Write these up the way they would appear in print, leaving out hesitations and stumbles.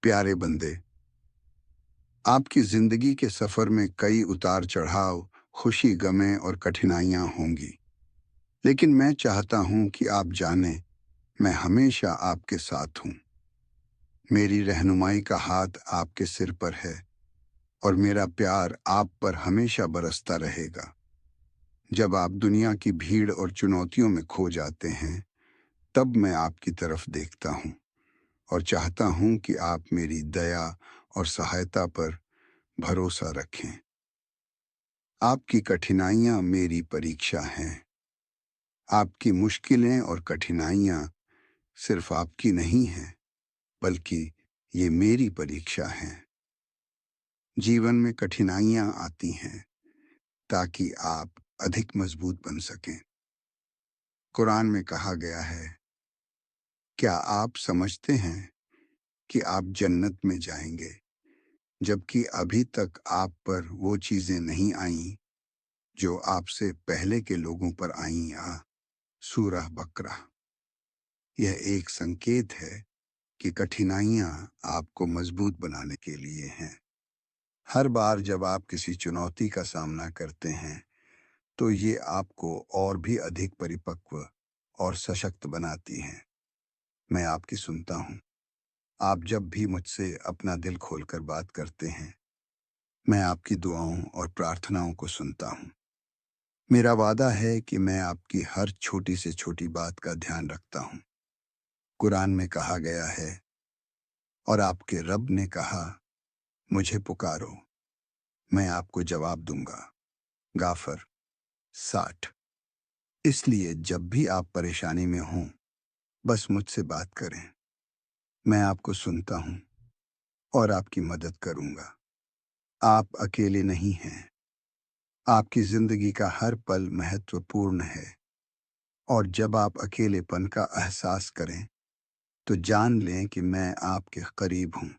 प्यारे बंदे, आपकी जिंदगी के सफर में कई उतार चढ़ाव, खुशी, गमें और कठिनाइयां होंगी। लेकिन मैं चाहता हूं कि आप जानें, मैं हमेशा आपके साथ हूं। मेरी रहनुमाई का हाथ आपके सिर पर है और मेरा प्यार आप पर हमेशा बरसता रहेगा। जब आप दुनिया की भीड़ और चुनौतियों में खो जाते हैं, तब मैं आपकी तरफ देखता हूं और चाहता हूं कि आप मेरी दया और सहायता पर भरोसा रखें। आपकी कठिनाइयां मेरी परीक्षा हैं। आपकी मुश्किलें और कठिनाइयां सिर्फ आपकी नहीं हैं, बल्कि ये मेरी परीक्षा हैं। जीवन में कठिनाइयां आती हैं ताकि आप अधिक मजबूत बन सकें। कुरान में कहा गया है, क्या आप समझते हैं कि आप जन्नत में जाएंगे जबकि अभी तक आप पर वो चीजें नहीं आईं जो आपसे पहले के लोगों पर आईं? या सूरह बकरा। यह एक संकेत है कि कठिनाइयां आपको मजबूत बनाने के लिए हैं। हर बार जब आप किसी चुनौती का सामना करते हैं, तो ये आपको और भी अधिक परिपक्व और सशक्त बनाती हैं। मैं आपकी सुनता हूँ। आप जब भी मुझसे अपना दिल खोलकर बात करते हैं, मैं आपकी दुआओं और प्रार्थनाओं को सुनता हूँ। मेरा वादा है कि मैं आपकी हर छोटी से छोटी बात का ध्यान रखता हूँ। कुरान में कहा गया है, और आपके रब ने कहा, मुझे पुकारो, मैं आपको जवाब दूंगा। गाफर 60। इसलिए जब भी आप परेशानी में हों, बस मुझसे बात करें। मैं आपको सुनता हूं और आपकी मदद करूंगा। आप अकेले नहीं हैं। आपकी जिंदगी का हर पल महत्वपूर्ण है, और जब आप अकेलेपन का एहसास करें, तो जान लें कि मैं आपके करीब हूं।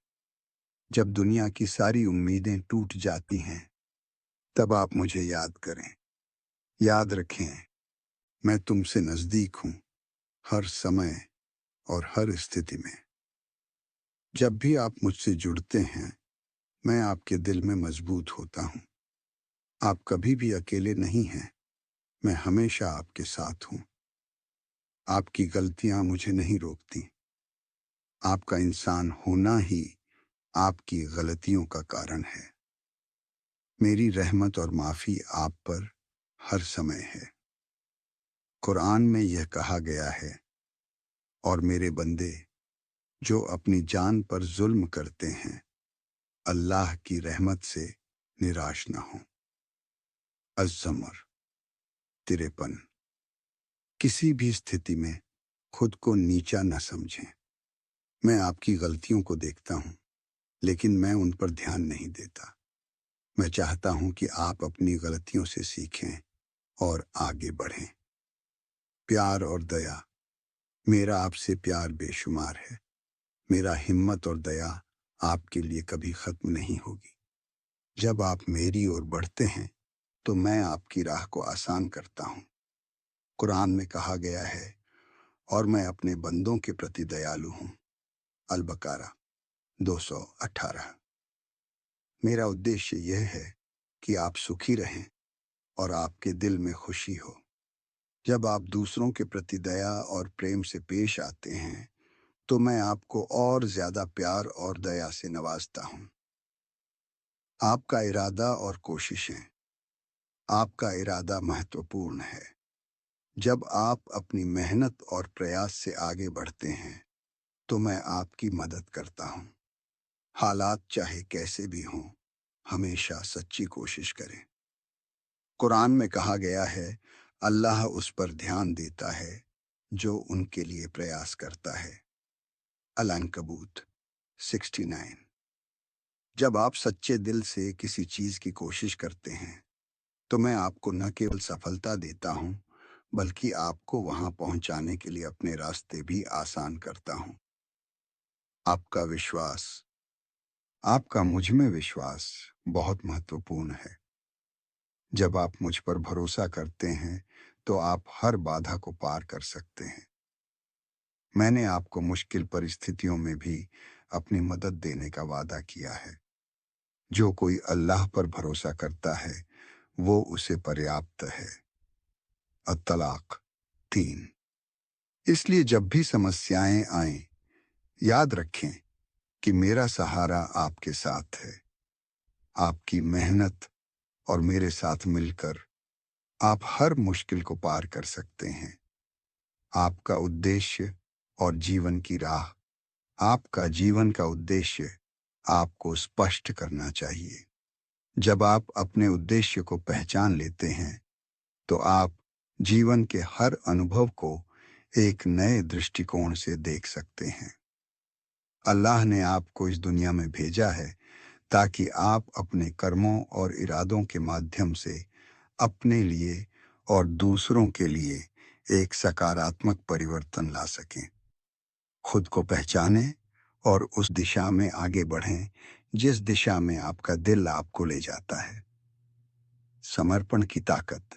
जब दुनिया की सारी उम्मीदें टूट जाती हैं, तब आप मुझे याद करें। याद रखें, मैं तुमसे नजदीक हूं, हर समय और हर स्थिति में। जब भी आप मुझसे जुड़ते हैं, मैं आपके दिल में मजबूत होता हूं। आप कभी भी अकेले नहीं हैं। मैं हमेशा आपके साथ हूं। आपकी गलतियां मुझे नहीं रोकती। आपका इंसान होना ही आपकी गलतियों का कारण है। मेरी रहमत और माफी आप पर हर समय है। कुरान में यह कहा गया है, और मेरे बंदे जो अपनी जान पर जुल्म करते हैं, अल्लाह की रहमत से निराश न हो। अज़्ज़मर 53। किसी भी स्थिति में खुद को नीचा न समझें। मैं आपकी गलतियों को देखता हूं, लेकिन मैं उन पर ध्यान नहीं देता। मैं चाहता हूं कि आप अपनी गलतियों से सीखें और आगे बढ़ें। प्यार और दया। मेरा आपसे प्यार बेशुमार है। मेरा हिम्मत और दया आपके लिए कभी खत्म नहीं होगी। जब आप मेरी ओर बढ़ते हैं, तो मैं आपकी राह को आसान करता हूं। कुरान में कहा गया है, और मैं अपने बंदों के प्रति दयालु हूं। अल बकरा 218। मेरा उद्देश्य यह है कि आप सुखी रहें और आपके दिल में खुशी हो। जब आप दूसरों के प्रति दया और प्रेम से पेश आते हैं, तो मैं आपको और ज्यादा प्यार और दया से नवाजता हूं। आपका इरादा और कोशिशें। आपका इरादा महत्वपूर्ण है। जब आप अपनी मेहनत और प्रयास से आगे बढ़ते हैं, तो मैं आपकी मदद करता हूं। हालात चाहे कैसे भी हों, हमेशा सच्ची कोशिश करें। कुरान में कहा गया है, अल्लाह उस पर ध्यान देता है जो उनके लिए प्रयास करता है। अल-अनकबूत 69। जब आप सच्चे दिल से किसी चीज की कोशिश करते हैं, तो मैं आपको न केवल सफलता देता हूं, बल्कि आपको वहां पहुंचाने के लिए अपने रास्ते भी आसान करता हूं। आपका विश्वास। आपका मुझ में विश्वास बहुत महत्वपूर्ण है। जब आप मुझ पर भरोसा करते हैं, तो आप हर बाधा को पार कर सकते हैं। मैंने आपको मुश्किल परिस्थितियों में भी अपनी मदद देने का वादा किया है। जो कोई अल्लाह पर भरोसा करता है वो उसे पर्याप्त है। अत-तलाक 3। इसलिए जब भी समस्याएं आएं, याद रखें कि मेरा सहारा आपके साथ है। आपकी मेहनत और मेरे साथ मिलकर आप हर मुश्किल को पार कर सकते हैं। आपका उद्देश्य और जीवन की राह, आपका जीवन का उद्देश्य आपको स्पष्ट करना चाहिए। जब आप अपने उद्देश्य को पहचान लेते हैं तो आप जीवन के हर अनुभव को एक नए दृष्टिकोण से देख सकते हैं। अल्लाह ने आपको इस दुनिया में भेजा है ताकि आप अपने कर्मों और इरादों के माध्यम से अपने लिए और दूसरों के लिए एक सकारात्मक परिवर्तन ला सकें। खुद को पहचानें और उस दिशा में आगे बढ़ें जिस दिशा में आपका दिल आपको ले जाता है। समर्पण की ताकत।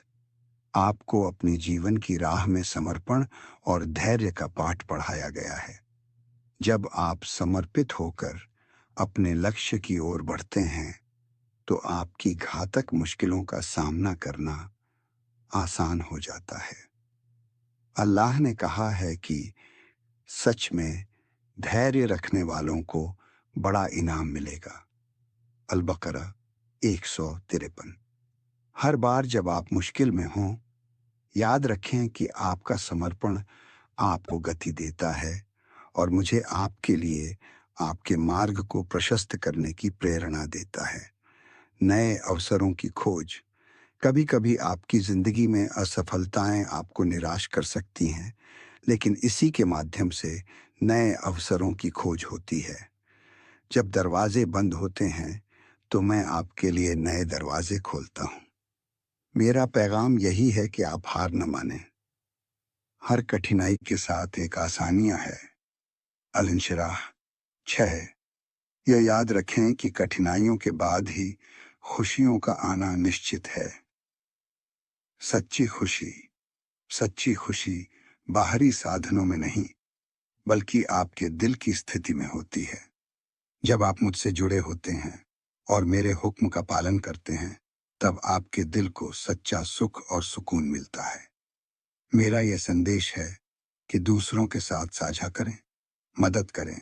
आपको अपनी जीवन की राह में समर्पण और धैर्य का पाठ पढ़ाया गया है। जब आप समर्पित होकर अपने लक्ष्य की ओर बढ़ते हैं तो आपकी घातक मुश्किलों का सामना करना आसान हो जाता है। अल्लाह ने कहा है कि सच में धैर्य रखने वालों को बड़ा इनाम मिलेगा। अल-बकरा 153। हर बार जब आप मुश्किल में हों, याद रखें कि आपका समर्पण आपको गति देता है और मुझे आपके लिए आपके मार्ग को प्रशस्त करने की प्रेरणा देता है। नए अवसरों की खोज। कभी कभी आपकी जिंदगी में असफलताएं आपको निराश कर सकती हैं, लेकिन इसी के माध्यम से नए अवसरों की खोज होती है। जब दरवाजे बंद होते हैं तो मैं आपके लिए नए दरवाजे खोलता हूँ। मेरा पैगाम यही है कि आप हार न मानें। हर कठिनाई के साथ एक आसानियां है। अल-इंशिराह 6। यह याद रखें कि कठिनाइयों के बाद ही खुशियों का आना निश्चित है। सच्ची खुशी। सच्ची खुशी बाहरी साधनों में नहीं बल्कि आपके दिल की स्थिति में होती है। जब आप मुझसे जुड़े होते हैं और मेरे हुक्म का पालन करते हैं तब आपके दिल को सच्चा सुख और सुकून मिलता है। मेरा यह संदेश है कि दूसरों के साथ साझा करें, मदद करें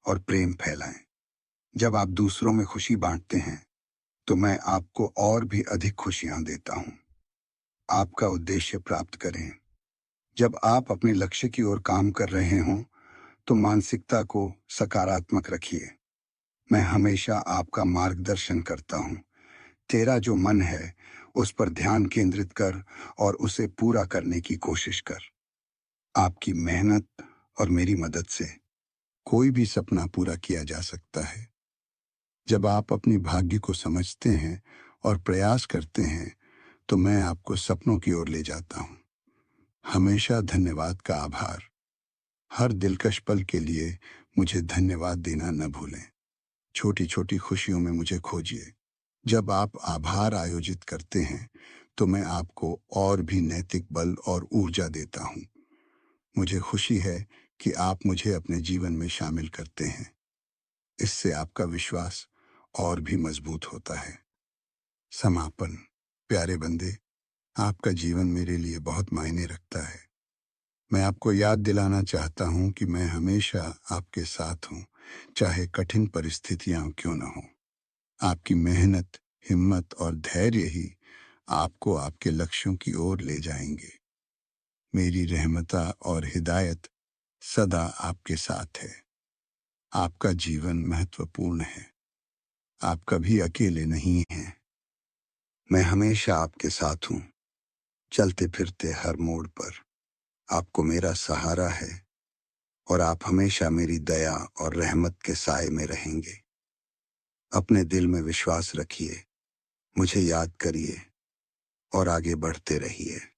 और प्रेम फैलाएं। जब आप दूसरों में खुशी बांटते हैं तो मैं आपको और भी अधिक खुशियां देता हूं। आपका उद्देश्य प्राप्त करें। जब आप अपने लक्ष्य की ओर काम कर रहे हों तो मानसिकता को सकारात्मक रखिए। मैं हमेशा आपका मार्गदर्शन करता हूं। तेरा जो मन है उस पर ध्यान केंद्रित कर और उसे पूरा करने की कोशिश कर। आपकी मेहनत और मेरी मदद से कोई भी सपना पूरा किया जा सकता है। जब आप अपनी भाग्य को समझते हैं और प्रयास करते हैं तो मैं आपको सपनों की ओर ले जाता हूं। हमेशा धन्यवाद का आभार। हर दिलकश पल के लिए मुझे धन्यवाद देना न भूलें। छोटी छोटी खुशियों में मुझे खोजिए। जब आप आभार आयोजित करते हैं तो मैं आपको और भी नैतिक बल और ऊर्जा देता हूं। मुझे खुशी है कि आप मुझे अपने जीवन में शामिल करते हैं। इससे आपका विश्वास और भी मजबूत होता है। समापन। प्यारे बंदे, आपका जीवन मेरे लिए बहुत मायने रखता है। मैं आपको याद दिलाना चाहता हूं कि मैं हमेशा आपके साथ हूं, चाहे कठिन परिस्थितियां क्यों न हो। आपकी मेहनत, हिम्मत और धैर्य ही आपको आपके लक्ष्यों की ओर ले जाएंगे। मेरी रहमता और हिदायत सदा आपके साथ है। आपका जीवन महत्वपूर्ण है। आप कभी अकेले नहीं हैं। मैं हमेशा आपके साथ हूँ। चलते फिरते हर मोड़ पर आपको मेरा सहारा है और आप हमेशा मेरी दया और रहमत के साए में रहेंगे। अपने दिल में विश्वास रखिए, मुझे याद करिए और आगे बढ़ते रहिए।